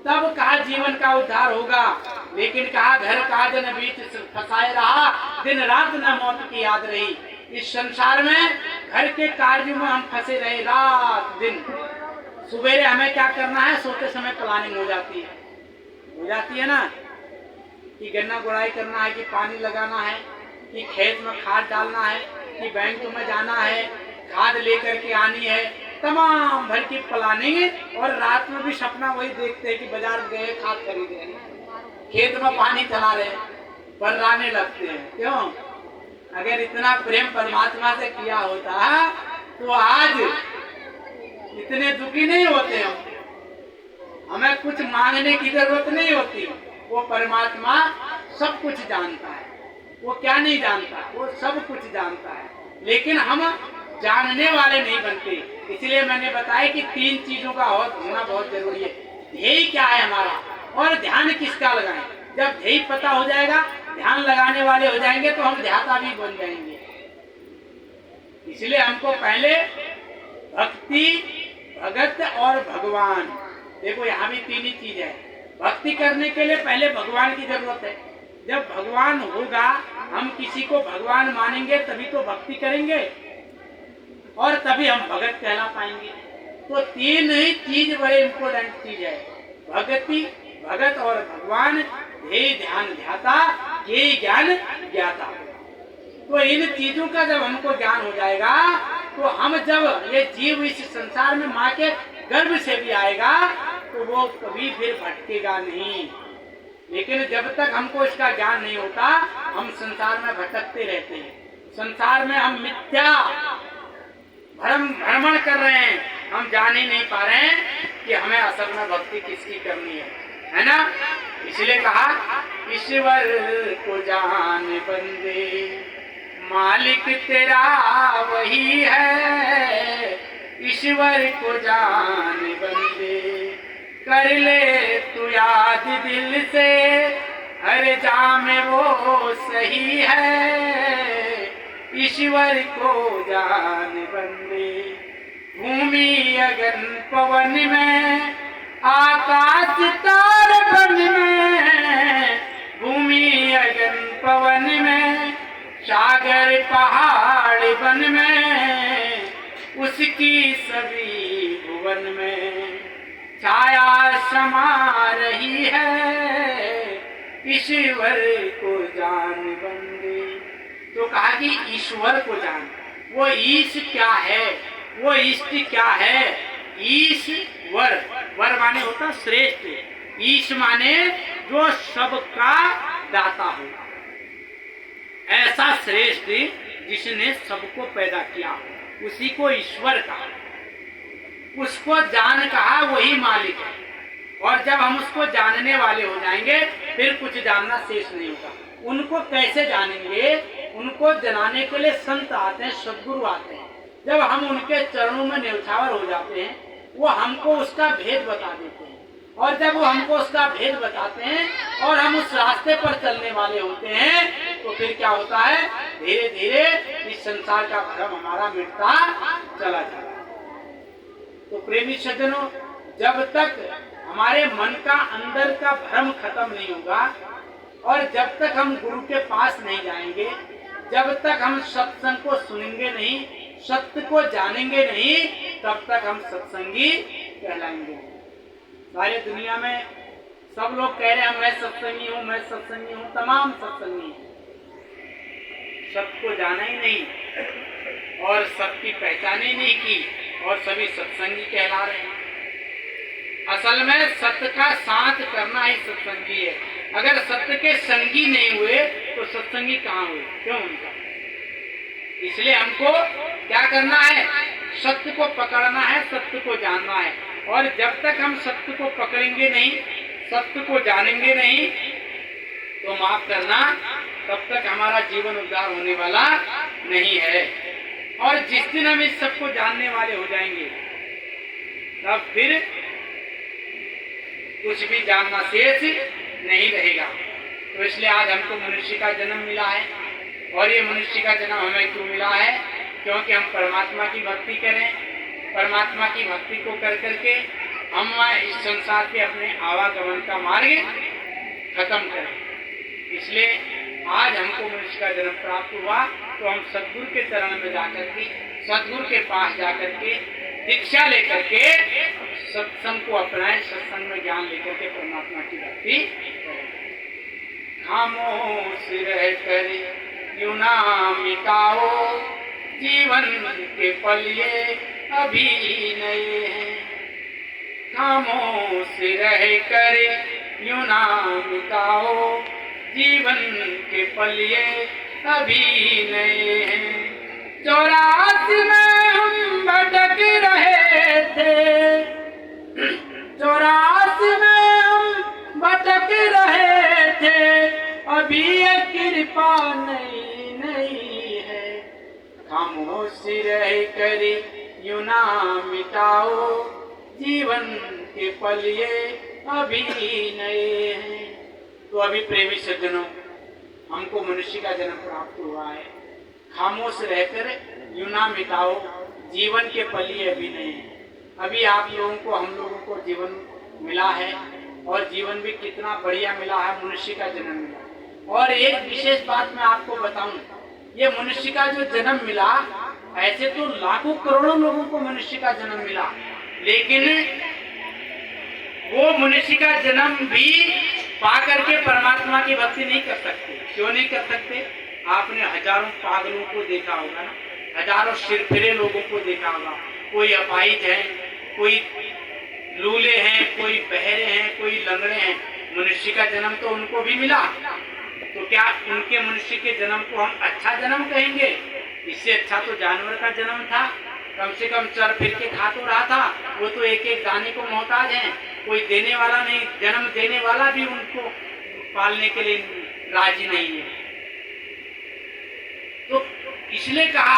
तब कहा जीवन का उद्धार होगा। लेकिन कहा घर काजन बीच फंसाए रहा, दिन रात न मौत की याद रही। इस संसार में घर के कार्यों में हम फंसे रहे रात दिन। सुबेरे हमें क्या करना है, सोते समय प्लानिंग हो जाती है ना, कि गन्ना गुड़ाई करना है, कि पानी लगाना है, कि खेत में खाद डालना है, कि बैंक में जाना है, खाद लेकर के आनी है, तमाम भर की प्लानिंग। और रात में भी सपना वही देखते हैं कि बाजार गए खाद खरीदे, खेत में पानी चला रहे, बर्राने लगते हैं। क्यों? अगर इतना प्रेम परमात्मा से किया होता तो आज इतने दुखी नहीं होते हम। हमें कुछ मांगने की जरूरत नहीं होती। वो परमात्मा सब कुछ जानता है। वो क्या नहीं जानता? वो सब कुछ जानता है, लेकिन हम जानने वाले नहीं बनते। इसलिए मैंने बताया कि 3 चीजों का होना बहुत जरूरी है। ध्येय क्या है हमारा, और ध्यान किसका लगाएं। जब ध्येय पता हो जाएगा, ध्यान लगाने वाले हो जाएंगे, तो हम ध्याता भी बन जाएंगे। इसलिए हमको पहले भक्ति, भगत और भगवान, देखो यहाँ भी 3 ही चीज है। भक्ति करने के लिए पहले भगवान की जरूरत है। जब भगवान होगा, हम किसी को भगवान मानेंगे तभी तो भक्ति करेंगे, और तभी हम भगत कहला पाएंगे। तो 3 ही चीज बड़े इंपॉर्टेंट चीज है, भक्ति, भगत और भगवान। ध्येय ध्यान ध्याता, ये ज्ञान ज्ञाता। तो इन चीजों का जब हमको ज्ञान हो जाएगा, तो हम जब ये जीव इस संसार में माँ के गर्भ से भी आएगा, तो वो कभी फिर भटकेगा नहीं। लेकिन जब तक हमको इसका ज्ञान नहीं होता, हम संसार में भटकते रहते हैं। संसार में हम मिथ्या भ्रमण कर रहे हैं, हम जान ही नहीं पा रहे हैं कि हमें असल में भक्ति किसकी करनी है ना। इसलिए कहा ईश्वर को जान बंदे, मालिक तेरा वही है। ईश्वर को जान बंदे, कर ले तू याद दिल से, हर जाम वो सही है। ईश्वर को जान बंदे, भूमि अगन पवन में, आकाश तार बन में, भूमि अगन पवन में, सागर पहाड़ बन में, उसकी सभी भुवन में छाया समा रही है। ईश्वर को जान बंदे। तो कहा कि ईश्वर को जान। वो ईश क्या है, वो इष्ट क्या है? ईश्वर, वर माने होता श्रेष्ठ, ईश माने जो सबका दाता हो। ऐसा श्रेष्ठ जिसने सबको पैदा किया, उसी को ईश्वर कहा। उसको जान कहा, वही मालिक है। और जब हम उसको जानने वाले हो जाएंगे, फिर कुछ जानना शेष नहीं होगा। उनको कैसे जानेंगे? उनको जनाने के लिए संत आते हैं, सद्गुरु आते हैं। जब हम उनके चरणों में न्यौछावर हो जाते हैं, वो हमको उसका भेद बता देते हैं। और जब वो हमको उसका भेद बताते हैं और हम उस रास्ते पर चलने वाले होते हैं, तो फिर क्या होता है? धीरे धीरे इस संसार का भ्रम हमारा मिटता चला जाता है। तो प्रेमी सज्जनों, जब तक हमारे मन का अंदर का भ्रम खत्म नहीं होगा, और जब तक हम गुरु के पास नहीं जाएंगे, जब तक हम सत्संग को सुनेंगे नहीं, सत्य को जानेंगे नहीं, तब तक हम सत्संगी कहलाएंगे। सारे दुनिया में सब लोग कह रहे हैं मैं सत्संगी हूँ, मैं सत्संगी हूँ, तमाम सत्संगी हैं। सबको जाना ही नहीं और सबकी पहचान ही नहीं की, और सभी सत्संगी कहला रहे हैं। असल में सत्य का साथ करना ही सत्संगी है। अगर सत्य के संगी नहीं हुए तो सत्संगी कहाँ हुए? क्यों उनका? इसलिए हमको क्या करना है? सत्य को पकड़ना है, सत्य को जानना है। और जब तक हम सत्य को पकड़ेंगे नहीं, सत्य को जानेंगे नहीं, तो माफ करना, तब तक हमारा जीवन उद्धार होने वाला नहीं है। और जिस दिन हम इस सबको जानने वाले हो जाएंगे, तब फिर कुछ भी जानना शेष नहीं रहेगा। तो इसलिए आज हमको मनुष्य का जन्म मिला है। और ये मनुष्य का जन्म हमें क्यों मिला है? क्योंकि हम परमात्मा की भक्ति करें। परमात्मा की भक्ति को कर करके हम इस संसार के अपने आवागमन का मार्ग खत्म करें। इसलिए आज हमको मनुष्य का जन्म प्राप्त हुआ तो हम सद्गुरु के चरण में जाकर के, सद्गुरु के पास जाकर के दीक्षा लेकर के सत्संग को अपनाएं, सत्संग में ज्ञान लेकर के परमात्मा की भक्ति करें। खामोश रह कर यूं ना मिटाओ, जीवन के पल ये अभी नए हैं। खामोश रह कर यूं ना मिटाओ, जीवन के पल ये अभी नए हैं। 84 में हम भटक रहे थे, 84 में हम भटक रहे थे, अभी ये कृपा नई नई है। खामोश रह कर यूं ना मिटाओ, जीवन के पल ये अभी नए हैं। तो अभी प्रेमी सज्जनों, हमको मनुष्य का जन्म प्राप्त हुआ है। खामोश रहकर यूं ना मिटाओ, जीवन के पल ये अभी नए हैं। अभी आप लोगों को, हम लोगों को जीवन मिला है और जीवन भी कितना बढ़िया मिला है, मनुष्य का जन्म मिला। और एक विशेष बात मैं आपको बताऊं, ये मनुष्य का जो जन्म मिला, ऐसे तो लाखों करोड़ों लोगों को मनुष्य का जन्म मिला, लेकिन वो मनुष्य का जन्म भी पा करके परमात्मा की भक्ति नहीं कर सकते। क्यों नहीं कर सकते? आपने हजारों पागलों को देखा होगा ना, हजारों सिरफिरे लोगों को देखा होगा। कोई अपाहिज है, कोई लूले हैं, कोई बहरे हैं, कोई लंगड़े हैं। मनुष्य का जन्म तो उनको भी मिला, तो क्या उनके मनुष्य के जन्म को हम अच्छा जन्म कहेंगे? इससे अच्छा तो जानवर का जन्म था, कम से कम चर फिर के खा तो रहा था। वो तो एक एक दाने को मोहताज है, कोई देने वाला नहीं, जन्म देने वाला भी उनको पालने के लिए राजी नहीं है। तो इसलिए कहा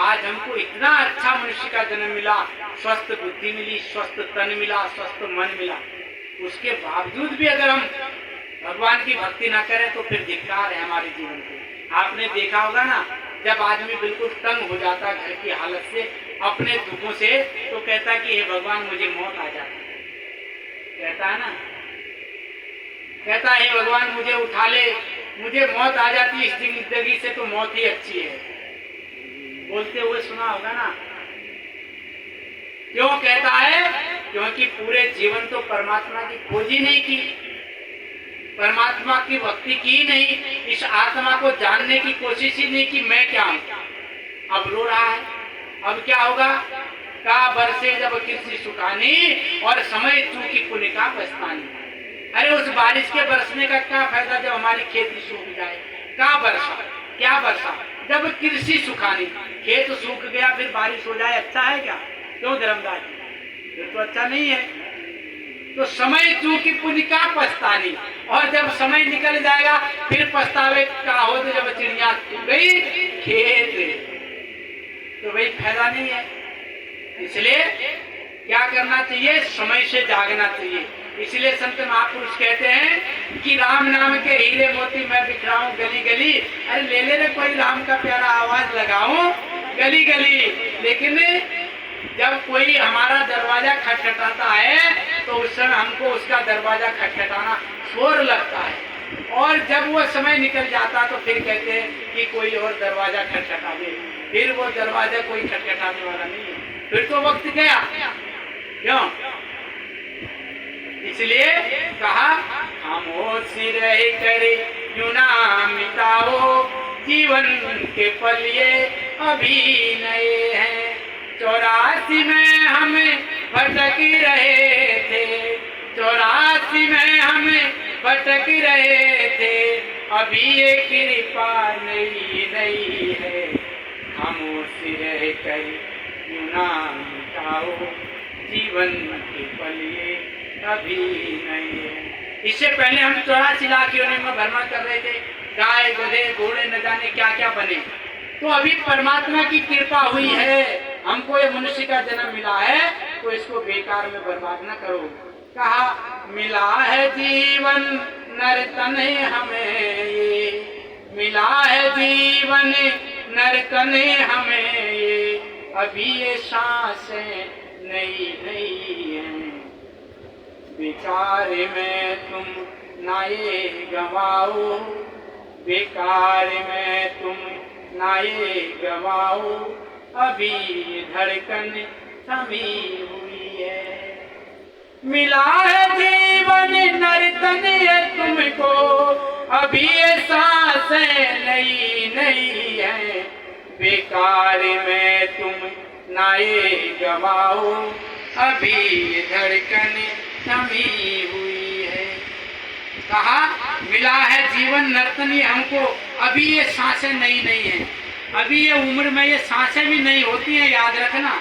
आज हमको इतना अच्छा मनुष्य का जन्म मिला, स्वस्थ बुद्धि मिली, स्वस्थ तन मिला, स्वस्थ मन मिला। उसके बावजूद भी अगर हम भगवान की भक्ति ना करें तो फिर धिक्कार है हमारे जीवन को। आपने देखा होगा ना, जब आदमी बिल्कुल तंग हो जाता घर की हालत से, अपने दुखों से, तो कहता कि हे भगवान मुझे मौत आ जाती, कहता है ना, कहता है भगवान मुझे उठा ले, मुझे मौत आ जाती, इस जिंदगी से तो मौत ही अच्छी है। बोलते हुए सुना होगा ना। क्यों कहता है? क्योंकि पूरे जीवन तो परमात्मा की खोज ही नहीं की, परमात्मा की भक्ति की नहीं, इस आत्मा को जानने की कोशिश ही नहीं की मैं क्या हूं। अब रो रहा है, अब क्या होगा? का बरसे जब किसी सुखानी और समय चूकी पुण्य का पछतानी। अरे उस बारिश के बरसने का क्या फायदा जब हमारी खेती सूख जाए? का बरसा, क्या बरसा? जब कृषि सुखानी, खेत सूख गया फिर बारिश हो जाए, अच्छा है क्या? क्यों धर्मदास जी? फिर तो अच्छा नहीं है। तो समय चूकी पुण्य का पछतानी, और जब समय निकल जाएगा फिर पछतावे का हो, तो जब चिड़िया गई खेत, तो भाई फायदा नहीं है। इसलिए क्या करना चाहिए? समय से जागना चाहिए। इसलिए संत महापुरुष कहते हैं कि राम नाम के हीरे मोती मैं बिखराऊं गली गली। अरे ले ले रे कोई राम का प्यारा आवाज लगाऊं गली गली। लेकिन जब कोई हमारा दरवाजा खटखटाता है तो उस समय हमको उसका दरवाजा खटखटाना शोर लगता है, और जब वो समय निकल जाता तो फिर कहते हैं कि कोई और दरवाजा खटखटा दे। फिर वो दरवाजा कोई खटखटाने वाला नहीं है, फिर तो वक्त गया। क्यों? इसलिए कहा खामोश रह कर यूं ना मिटाओ, जीवन के पल ये अभी नए हैं। 84 में हम भटक रहे थे, 84 में हम भटक रहे थे, अभी ये कृपा नई नई है। खामोश रह कर यूं ना मिटाओ, जीवन के पल ये अभी नहीं है। इससे पहले हम 84 लाख योनियों में भ्रमण कर रहे थे, गाय गधे घोड़े न जाने क्या क्या बने। तो अभी परमात्मा की कृपा हुई है, हमको ये मनुष्य का जन्म मिला है, तो इसको बेकार में बर्बाद न करो। कहा मिला है जीवन नर तने हमें ये, मिला है जीवन नर तने हमें ये, अभी ये सांसें नई नई हैं। बेकार में तुम नाये गवाओ, बेकार में तुम नाये गवाओ, अभी धड़कन थमी हुई है। मिला है जीवन नर्तन ये तुमको, अभी ये सांसें नई नई है। बेकार में तुम नाये गवाओ, अभी धड़कन थमी हुई है। कहा मिला है जीवन नर्तन ये हमको, अभी ये सांसें नई नई हैं। अभी ये उम्र में ये सांसें भी नहीं होती हैं, याद रखना।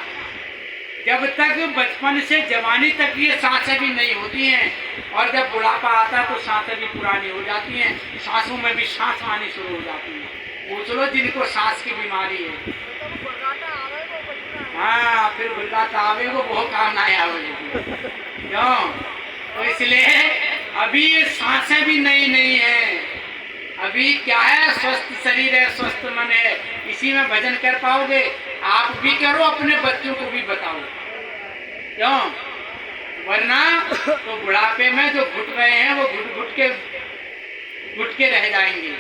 जब तक बचपन से जवानी तक ये सांसें भी नहीं होती हैं, और जब बुढ़ापा आता है तो सांसें भी पुरानी हो जाती हैं, सांसों में भी सांस आनी शुरू हो जाती है। पूछ लो जिनको सांस की बीमारी है। हाँ, फिर बुढ़ापा आवे वो बहुत काम ना आवे। क्यों? तो इसलिए अभी ये सांसें भी नई नई हैं। अभी क्या है, स्वस्थ शरीर है, स्वस्थ मन है, इसी में भजन कर पाओगे। आप भी करो, अपने बच्चों को भी बताओ। क्यों? वरना तो बुढ़ापे में जो घुट रहे हैं वो घुट के रह जाएंगे।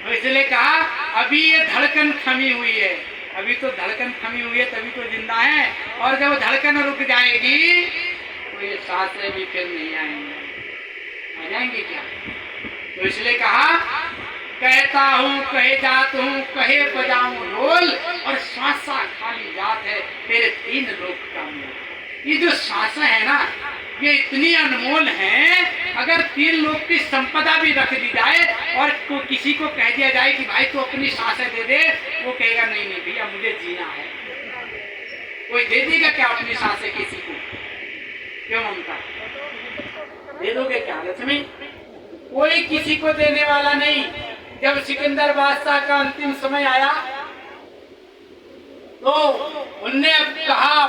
तो इसलिए कहा अभी ये धड़कन थमी हुई है। अभी तो धड़कन थमी हुई है, तभी तो जिंदा है। और जब धड़कन रुक जाएगी तो ये सांसें भी फिर नहीं आएंगी। आ जाएंगे क्या? तो इसलिए कहा कहता हूँ कहे जात हूँ, कहे बजाऊं ढोल, और सांसा खाली जात है तेरे तीन लोक का मोल। ये जो सांसें है ना, ये इतनी अनमोल हैं, अगर तीन लोक की संपदा भी रख दी जाए और तो किसी को कह दिया जाए कि भाई तू अपनी सांसें दे दे, वो कहेगा नहीं नहीं भैया मुझे जीना है। कोई दे देगा क्या अपनी सांसें किसी को? क्यों ममता? दे दोगे क्या लक्ष्मी? कोई किसी को देने वाला नहीं। जब सिकंदर बादशाह का अंतिम समय आया तो उनने कहा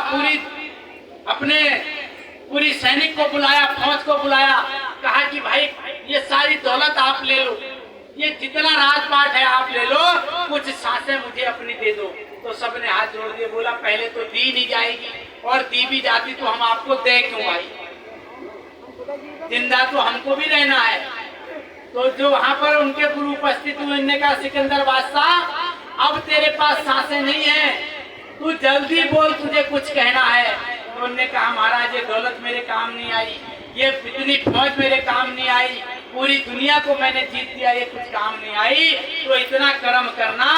पूरी सैनिक को बुलाया, फौज को बुलाया, कहा कि भाई ये सारी दौलत आप ले लो, ये जितना राजपाट है आप ले लो, कुछ सांसें मुझे अपनी दे दो। तो सबने हाथ जोड़ दिए, बोला पहले तो दी नहीं जाएगी, और दी भी जाती तो हम आपको दे क्यों भाई? जिंदा तो हमको भी रहना है। तो जो वहां पर उनके गुरु उपस्थित हुए, उन्होंने कहा सिकंदर बादशाह अब तेरे पास सांसें नहीं है, तू जल्दी बोल, तुझे कुछ कहना है। तो उन्होंने कहा महाराज ये दौलत मेरे काम नहीं आई, ये इतनी फौज मेरे काम नहीं आई, पूरी दुनिया को मैंने जीत दिया, ये कुछ काम नहीं आई। तो इतना कर्म करना,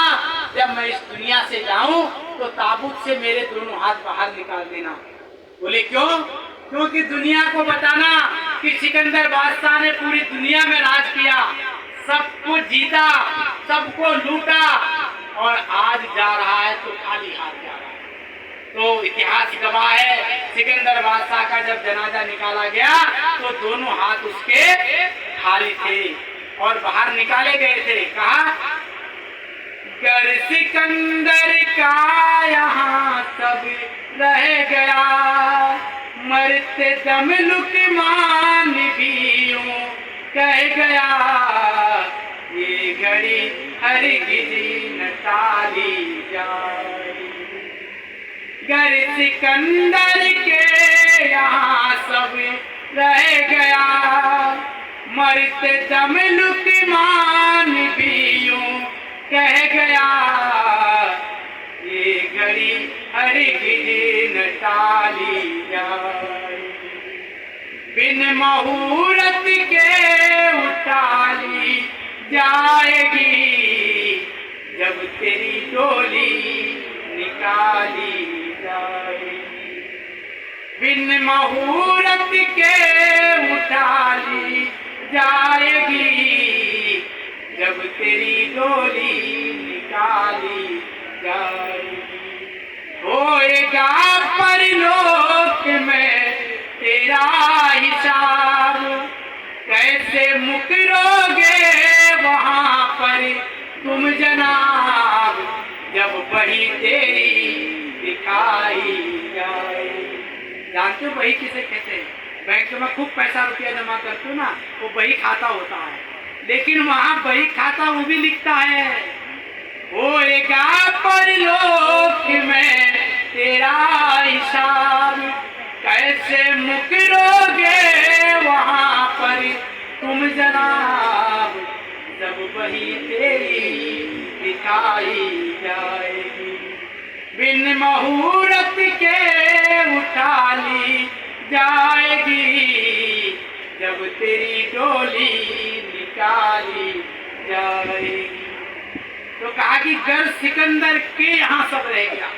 जब मैं इस दुनिया से जाऊं तो ताबूत से मेरे दोनों हाथ बाहर निकाल देना। बोले क्यों? क्योंकि दुनिया को बताना कि सिकंदर बादशाह ने पूरी दुनिया में राज किया, सबको जीता, सबको लूटा, और आज जा रहा है तो खाली हाथ जा रहा है। तो इतिहास गवाह है, सिकंदर बादशाह का जब जनाजा निकाला गया तो दोनों हाथ उसके खाली थे और बाहर निकाले गए थे। कहा गर सिकंदर का यहाँ सब रह गया, मरते दम लुकमान भी यूं कह गया, ये घड़ी हरगिज़ न टाली जाए। गर सिकंदर के यहाँ सब रह गया, मरते दम लुकमान भी यूं कह गया, ये घड़ी हरगिज़ न टाली जाए। बिन मुहूर्त के उठाली जाएगी, जब तेरी डोली निकाली जाएगी। बिन मुहूर्त के उठाली जाएगी, जब तेरी डोली निकाली जाएगी। होएगा परलोक में तेरा हिसाब, कैसे मुकरोगे वहाँ पर तुम जनाब, जब वही तेरी दिखाई जाए। जानते हो वही किसे कहते हैं? बैंक में खूब पैसा रुपया जमा करते हो ना, वो बही खाता होता है, लेकिन वहाँ बही खाता वो भी लिखता है होएगा परलोक में तेरा हिसाब, कैसे मुकरोगे वहां पर तुम जनाब, जब वही तेरी दिखाई जाएगी। बिन मुहूर्त के उठा ली जाएगी, जब तेरी डोली निकाली जाएगी। तो कहा कि गर सिकंदर के यहाँ सब रह गया।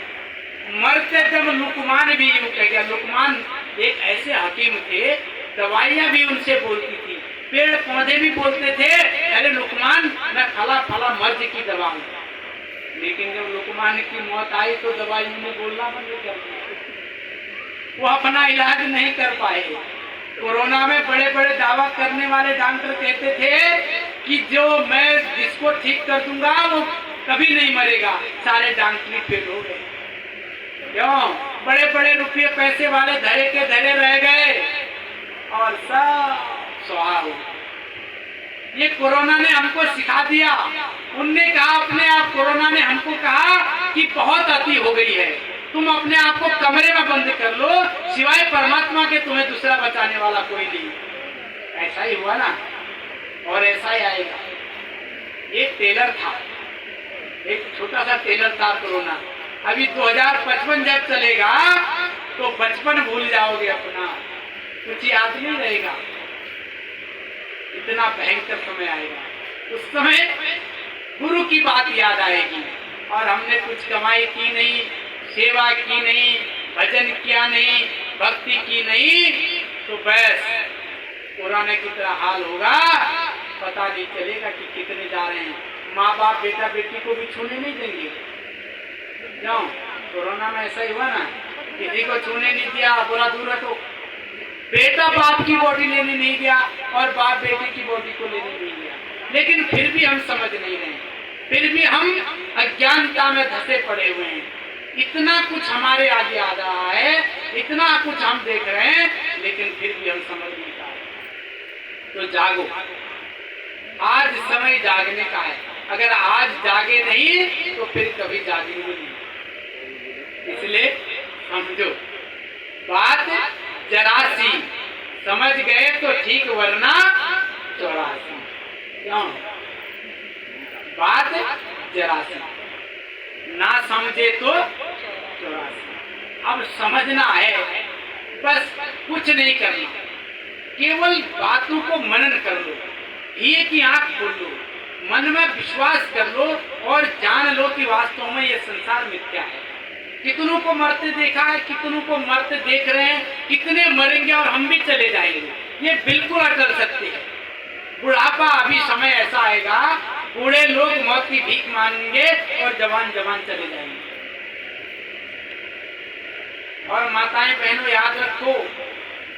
मरते जब लुकमान भी यूं कह गया। लुकमान एक ऐसे हकीम थे, दवाइयां भी उनसे बोलती थी, पेड़ पौधे भी बोलते थे, अरे लुकमान मैं फला फला मर्ज की दवा हूं। लेकिन जब लुकमान की मौत आई तो दवाइयों ने बोलना बंद कर दिया। वो अपना इलाज नहीं कर पाए। कोरोना में बड़े बड़े दावा करने वाले डॉक्टर कहते थे कि जो मैं जिसको ठीक कर दूंगा वो कभी नहीं मरेगा। सारे डॉक्टर फेल हो गए। क्यों? बड़े बड़े रुपये पैसे वाले धरे के धरे रह गए और सब स्वाहा हो। ये कोरोना ने हमको सिखा दिया। उनने कहा अपने आप, कोरोना ने हमको कहा कि बहुत अति हो गई है, तुम अपने आप को कमरे में बंद कर लो, सिवाय परमात्मा के तुम्हें दूसरा बचाने वाला कोई नहीं। ऐसा ही हुआ ना, और ऐसा ही आएगा। एक टेलर था, एक छोटा सा टेलर था कोरोना। अभी 2055 जब चलेगा तो बचपन भूल जाओगे अपना, कुछ याद नहीं रहेगा। इतना भयंकर समय आएगा। उस समय गुरु की बात याद आएगी। और हमने कुछ कमाई की नहीं, सेवा की नहीं, भजन किया नहीं, भक्ति की नहीं, तो बस पुराने की तरह हाल होगा। पता नहीं चलेगा कि कितने जा रहे हैं। माँ बाप बेटा बेटी को भी छूने नहीं देंगे। क्यों? कोरोना में ऐसा ही हुआ ना, किसी को छूने नहीं दिया, बोला दूर हटो। बेटा बाप की बॉडी लेने नहीं गया और बाप बेटे की बॉडी को लेने नहीं गया। लेकिन फिर भी हम समझ नहीं रहे, फिर भी हम अज्ञानता में धंसे पड़े हुए हैं। इतना कुछ हमारे आगे आ रहा है, इतना कुछ हम देख रहे हैं, लेकिन फिर भी हम समझ नहीं पा रहे। तो जागो, आज समय जागने का है। अगर आज जागे नहीं तो फिर कभी जागेंगे नहीं। इसलिए समझो बात जरा सी, समझ गए तो ठीक, वरना 84। क्यों? बात जरा सी, ना समझे तो 84। अब समझना है, बस कुछ नहीं करना, केवल बातों को मनन कर लो। एक ही आंख खोल लो, मन में विश्वास कर लो और जान लो कि वास्तव में ये संसार मिथ्या है। कितनों को मरते देखा है, कितनों को मरते देख रहे हैं, कितने मरेंगे और हम भी चले जाएंगे, ये बिल्कुल अटल सत्य है। बुढ़ापा अभी समय ऐसा आएगा, बूढ़े लोग मौत की भीख मांगेंगे और जवान जवान चले जाएंगे। और माताएं बहनों याद रखो,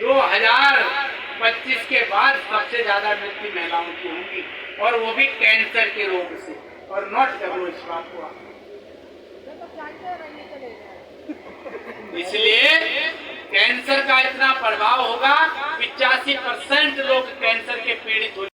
2025 के बाद सबसे ज्यादा मृत्यु महिलाओं की होंगी, और वो भी कैंसर के रोग से। और नोट करो इस बात को। इसलिए कैंसर का इतना प्रभाव होगा, 85% लोग कैंसर के पीड़ित हो